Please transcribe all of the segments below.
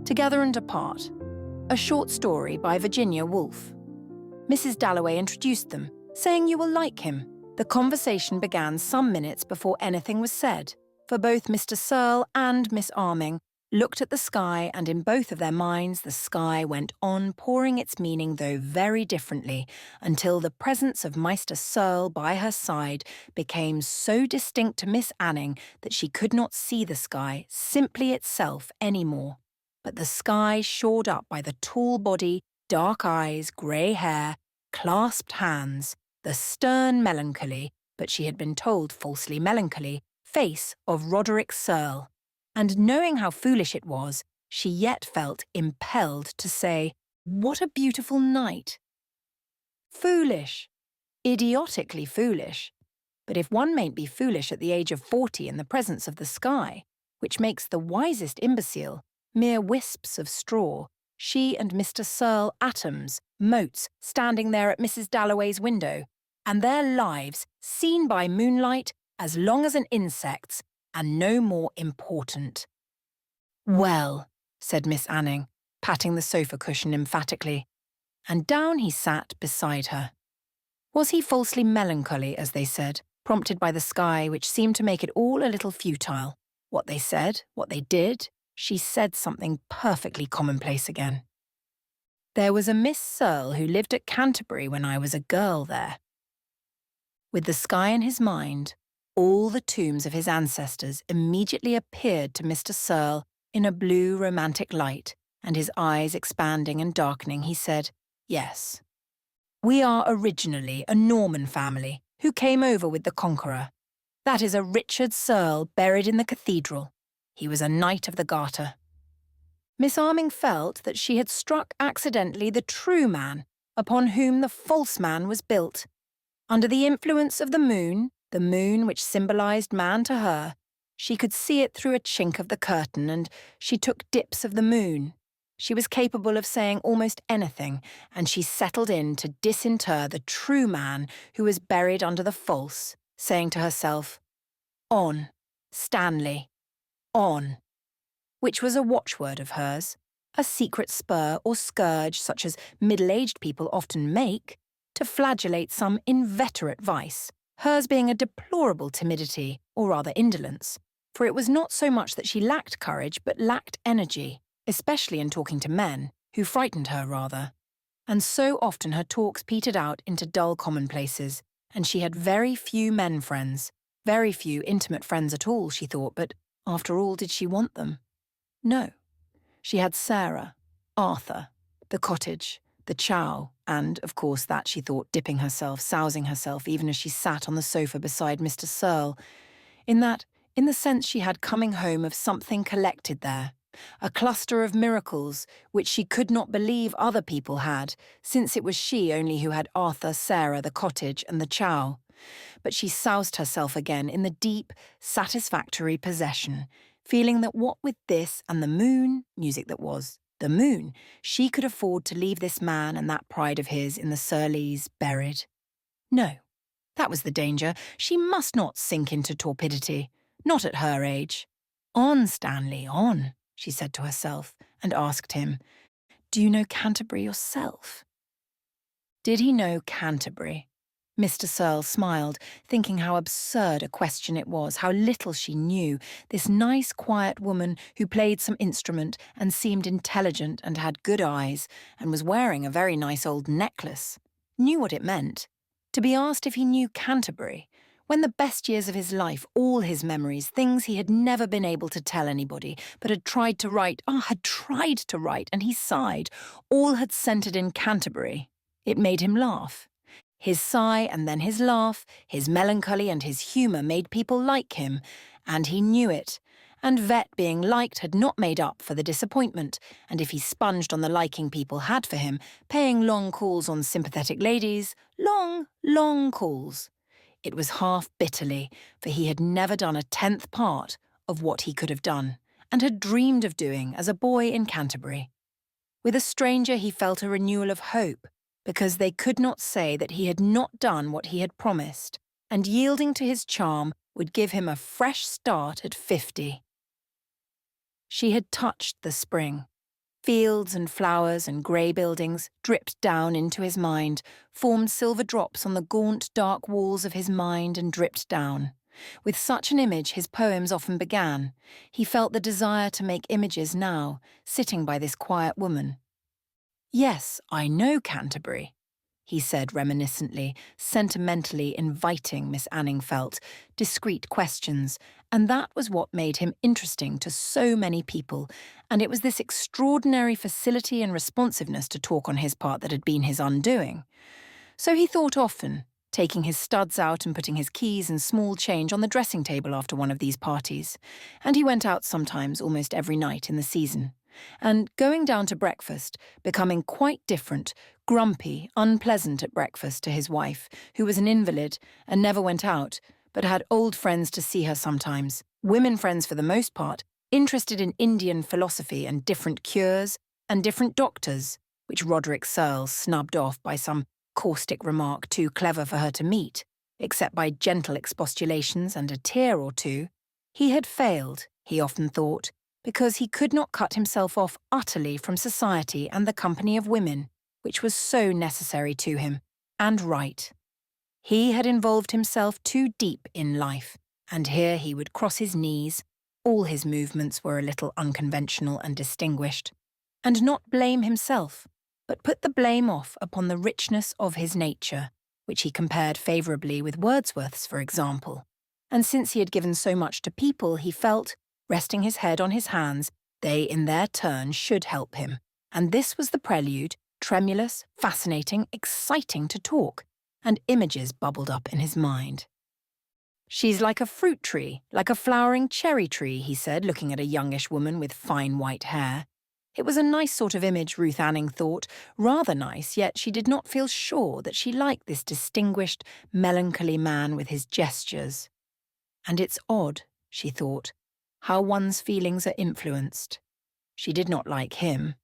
Together and Apart, a short story by Virginia Woolf. Mrs. Dalloway introduced them, saying you will like him. The conversation began some minutes before anything was said, for both Mr. Serle and Miss Anning looked at the sky, and in both of their minds the sky went on pouring its meaning, though very differently, until the presence of Meister Serle by her side became so distinct to Miss Anning that she could not see the sky simply itself any more, but the sky shored up by the tall body, dark eyes, grey hair, clasped hands, the stern melancholy, but she had been told falsely melancholy, face of Roderick Serle. And knowing how foolish it was, she yet felt impelled to say, "What a beautiful night." Foolish. Idiotically foolish. But if one mayn't be foolish at the age of 40 in the presence of the sky, which makes the wisest imbecile mere wisps of straw, she and Mr. Serle atoms, motes, standing there at Mrs. Dalloway's window, and their lives, seen by moonlight, as long as an insect's, and no more important. "Well," said Miss Anning, patting the sofa cushion emphatically, and down he sat beside her. Was he falsely melancholy, as they said, prompted by the sky, which seemed to make it all a little futile? What they said, what they did, she said something perfectly commonplace again. "There was a Miss Serle who lived at Canterbury when I was a girl there." With the sky in his mind, all the tombs of his ancestors immediately appeared to Mr. Serle in a blue romantic light, and his eyes expanding and darkening, he said, "Yes. We are originally a Norman family who came over with the Conqueror. That is a Richard Serle buried in the cathedral. He was a Knight of the Garter." Miss Anning felt that she had struck accidentally the true man upon whom the false man was built. Under the influence of the moon which symbolized man to her, she could see it through a chink of the curtain, and she took dips of the moon. She was capable of saying almost anything, and she settled in to disinter the true man who was buried under the false, saying to herself, "On, Stanley, on," which was a watchword of hers, a secret spur or scourge such as middle-aged people often make, to flagellate some inveterate vice, hers being a deplorable timidity, or rather indolence, for it was not so much that she lacked courage but lacked energy, especially in talking to men, who frightened her rather. And so often her talks petered out into dull commonplaces, and she had very few men friends, very few intimate friends at all, she thought, but after all, did she want them? No. She had Sarah, Arthur, the cottage, the chow, and, of course, that, she thought, dipping herself, sousing herself, even as she sat on the sofa beside Mr. Serle. In the sense she had coming home of something collected there, a cluster of miracles which she could not believe other people had, since it was she only who had Arthur, Sarah, the cottage, and the chow. But she soused herself again in the deep, satisfactory possession, feeling that what with this and the moon, music that was, the moon, she could afford to leave this man and that pride of his in the Serles buried. No, that was the danger. She must not sink into torpidity, not at her age. "On, Stanley, on," she said to herself, and asked him, "Do you know Canterbury yourself?" Did he know Canterbury? Mr. Serle smiled, thinking how absurd a question it was, how little she knew, this nice, quiet woman who played some instrument and seemed intelligent and had good eyes and was wearing a very nice old necklace. Knew what it meant. To be asked if he knew Canterbury, when the best years of his life, all his memories, things he had never been able to tell anybody, but had tried to write, and he sighed, all had centred in Canterbury. It made him laugh. His sigh and then his laugh, his melancholy and his humour made people like him, and he knew it. And Vet being liked had not made up for the disappointment, and if he sponged on the liking people had for him, paying long calls on sympathetic ladies, long calls, it was half bitterly, for he had never done a 10th part of what he could have done, and had dreamed of doing as a boy in Canterbury. With a stranger he felt a renewal of hope, because they could not say that he had not done what he had promised, and yielding to his charm would give him a fresh start at 50. She had touched the spring. Fields and flowers and grey buildings dripped down into his mind, formed silver drops on the gaunt, dark walls of his mind and dripped down. With such an image his poems often began. He felt the desire to make images now, sitting by this quiet woman. "Yes, I know Canterbury," he said reminiscently, sentimentally inviting, Miss Anning felt, discreet questions, and that was what made him interesting to so many people, and it was this extraordinary facility and responsiveness to talk on his part that had been his undoing. So he thought often, taking his studs out and putting his keys and small change on the dressing table after one of these parties, and he went out sometimes almost every night in the season. And going down to breakfast, becoming quite different, grumpy, unpleasant at breakfast to his wife, who was an invalid and never went out, but had old friends to see her sometimes, women friends for the most part, interested in Indian philosophy and different cures and different doctors, which Roderick Serle snubbed off by some caustic remark too clever for her to meet, except by gentle expostulations and a tear or two. He had failed, he often thought, because he could not cut himself off utterly from society and the company of women, which was so necessary to him, and right. He had involved himself too deep in life, and here he would cross his knees, all his movements were a little unconventional and distinguished, and not blame himself, but put the blame off upon the richness of his nature, which he compared favourably with Wordsworth's, for example. And since he had given so much to people, he felt, resting his head on his hands, they in their turn should help him. And this was the prelude, tremulous, fascinating, exciting to talk, and images bubbled up in his mind. "She's like a fruit tree, like a flowering cherry tree," he said, looking at a youngish woman with fine white hair. It was a nice sort of image, Ruth Anning thought, rather nice, yet she did not feel sure that she liked this distinguished, melancholy man with his gestures. And it's odd, she thought, how one's feelings are influenced. She did not like him,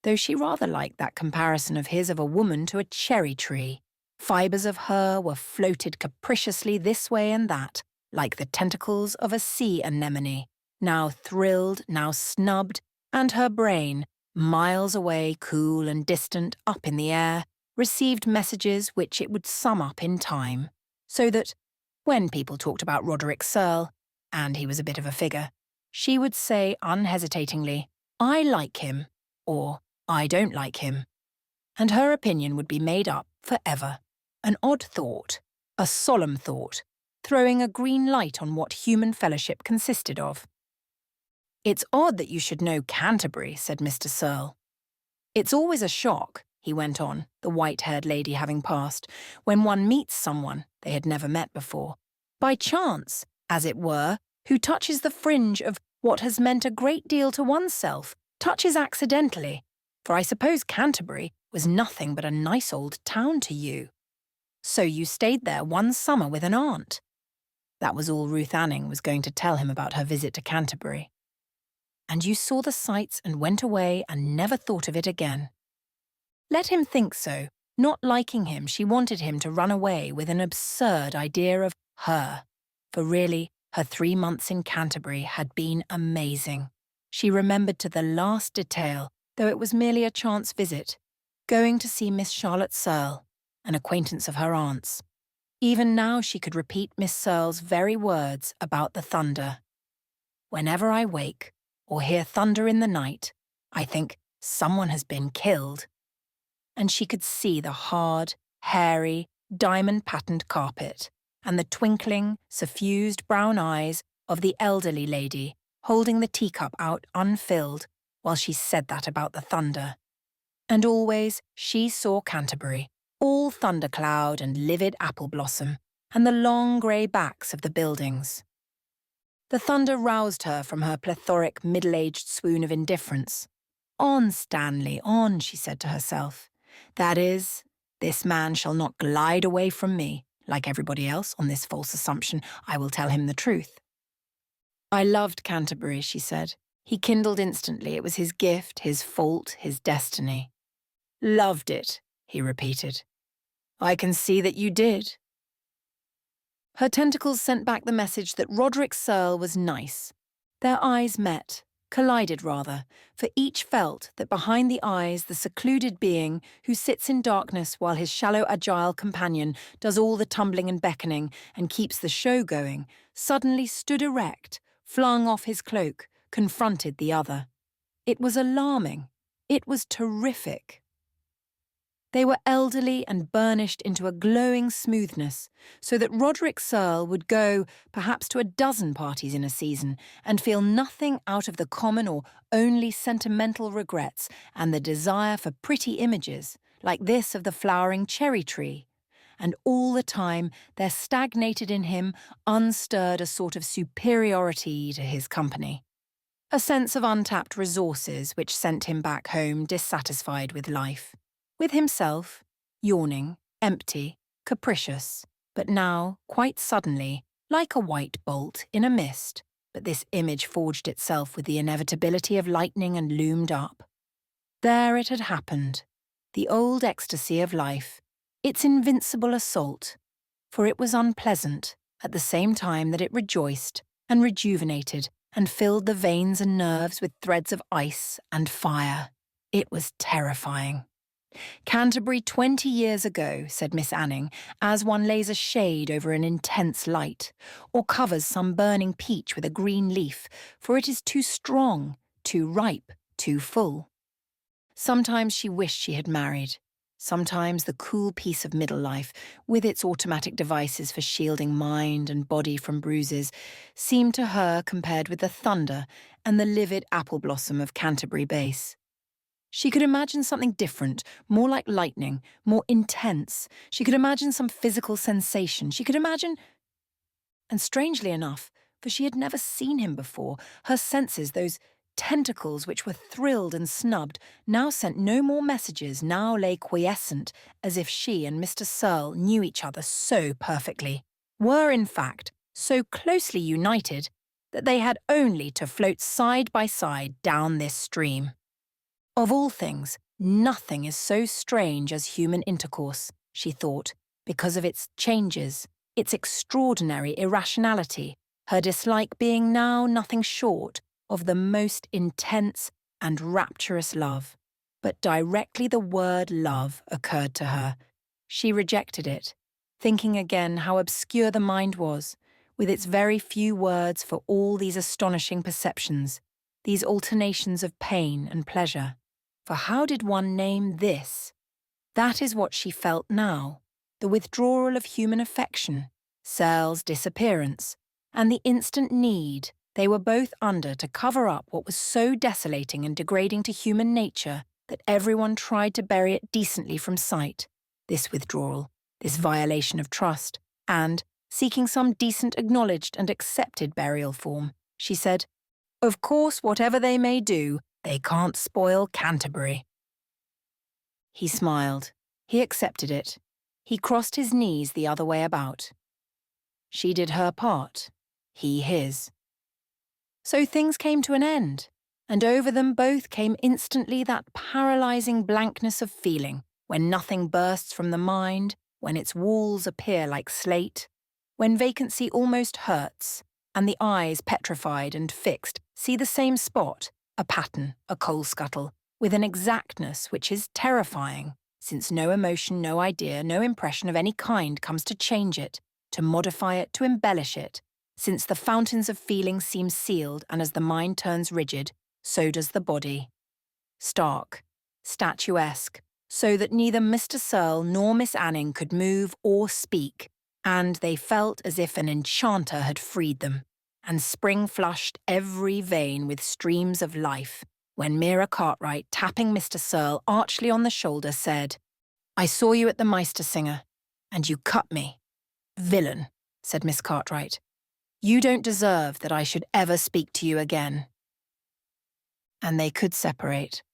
though she rather liked that comparison of his of a woman to a cherry tree. Fibres of her were floated capriciously this way and that, like the tentacles of a sea anemone, now thrilled, now snubbed, and her brain, miles away, cool and distant, up in the air, received messages which it would sum up in time, so that, when people talked about Roderick Serle, and he was a bit of a figure, she would say unhesitatingly, "I like him," or "I don't like him," and her opinion would be made up forever. An odd thought, a solemn thought, throwing a green light on what human fellowship consisted of. "It's odd that you should know Canterbury," said Mr. Serle. "It's always a shock," he went on, the white-haired lady having passed, "when one meets someone they had never met before, by chance, as it were, who touches the fringe of what has meant a great deal to oneself, touches accidentally, for I suppose Canterbury was nothing but a nice old town to you. So you stayed there one summer with an aunt." That was all Ruth Anning was going to tell him about her visit to Canterbury. "And you saw the sights and went away and never thought of it again." Let him think so. Not liking him, she wanted him to run away with an absurd idea of her. For really, her 3 months in Canterbury had been amazing. She remembered to the last detail, though it was merely a chance visit, going to see Miss Charlotte Serle, an acquaintance of her aunt's. Even now she could repeat Miss Serle's very words about the thunder. "Whenever I wake, or hear thunder in the night, I think someone has been killed." And she could see the hard, hairy, diamond-patterned carpet, and the twinkling, suffused brown eyes of the elderly lady holding the teacup out unfilled while she said that about the thunder. And always she saw Canterbury, all thundercloud and livid apple blossom, and the long grey backs of the buildings. The thunder roused her from her plethoric middle-aged swoon of indifference. "On, Stanley, on," she said to herself. "That is, this man shall not glide away from me. Like everybody else, on this false assumption, I will tell him the truth." "I loved Canterbury," she said. He kindled instantly. It was his gift, his fault, his destiny. "Loved it," he repeated. "I can see that you did." Her tentacles sent back the message that Roderick Serle was nice. Their eyes met, collided rather, for each felt that behind the eyes the secluded being who sits in darkness while his shallow agile companion does all the tumbling and beckoning and keeps the show going, suddenly stood erect, flung off his cloak, confronted the other. It was alarming. It was terrific. They were elderly and burnished into a glowing smoothness, so that Roderick Serle would go perhaps to a dozen parties in a season and feel nothing out of the common or only sentimental regrets and the desire for pretty images, like this of the flowering cherry tree. And all the time there stagnated in him, unstirred, a sort of superiority to his company. A sense of untapped resources which sent him back home dissatisfied with life. With himself, yawning, empty, capricious, but now, quite suddenly, like a white bolt in a mist, but this image forged itself with the inevitability of lightning and loomed up. There it had happened, the old ecstasy of life, its invincible assault, for it was unpleasant at the same time that it rejoiced and rejuvenated and filled the veins and nerves with threads of ice and fire. It was terrifying. Canterbury 20 years ago, said Miss Anning, as one lays a shade over an intense light, or covers some burning peach with a green leaf, for it is too strong, too ripe, too full. Sometimes she wished she had married. Sometimes the cool peace of middle life, with its automatic devices for shielding mind and body from bruises, seemed to her compared with the thunder and the livid apple blossom of Canterbury Base. She could imagine something different, more like lightning, more intense. She could imagine some physical sensation. She could imagine... And strangely enough, for she had never seen him before, her senses, those tentacles which were thrilled and snubbed, now sent no more messages, now lay quiescent, as if she and Mr. Serle knew each other so perfectly, were in fact so closely united that they had only to float side by side down this stream. Of all things, nothing is so strange as human intercourse, she thought, because of its changes, its extraordinary irrationality, her dislike being now nothing short of the most intense and rapturous love. But directly the word love occurred to her, she rejected it, thinking again how obscure the mind was, with its very few words for all these astonishing perceptions, these alternations of pain and pleasure. For how did one name this? That is what she felt now, the withdrawal of human affection, Serle's disappearance, and the instant need they were both under to cover up what was so desolating and degrading to human nature that everyone tried to bury it decently from sight, this withdrawal, this violation of trust, and, seeking some decent acknowledged and accepted burial form, she said, "Of course, whatever they may do, they can't spoil Canterbury." He smiled. He accepted it. He crossed his knees the other way about. She did her part. He his. So things came to an end, and over them both came instantly that paralyzing blankness of feeling, when nothing bursts from the mind, when its walls appear like slate, when vacancy almost hurts, and the eyes, petrified and fixed, see the same spot, a pattern, a coal scuttle, with an exactness which is terrifying, since no emotion, no idea, no impression of any kind comes to change it, to modify it, to embellish it, since the fountains of feeling seem sealed, and as the mind turns rigid, so does the body. Stark, statuesque, so that neither Mr. Serle nor Miss Anning could move or speak, and they felt as if an enchanter had freed them, and spring flushed every vein with streams of life, when Mira Cartwright, tapping Mr. Serle archly on the shoulder, said, "I saw you at the Meistersinger, and you cut me." "Villain," said Miss Cartwright. "You don't deserve that I should ever speak to you again." And they could separate.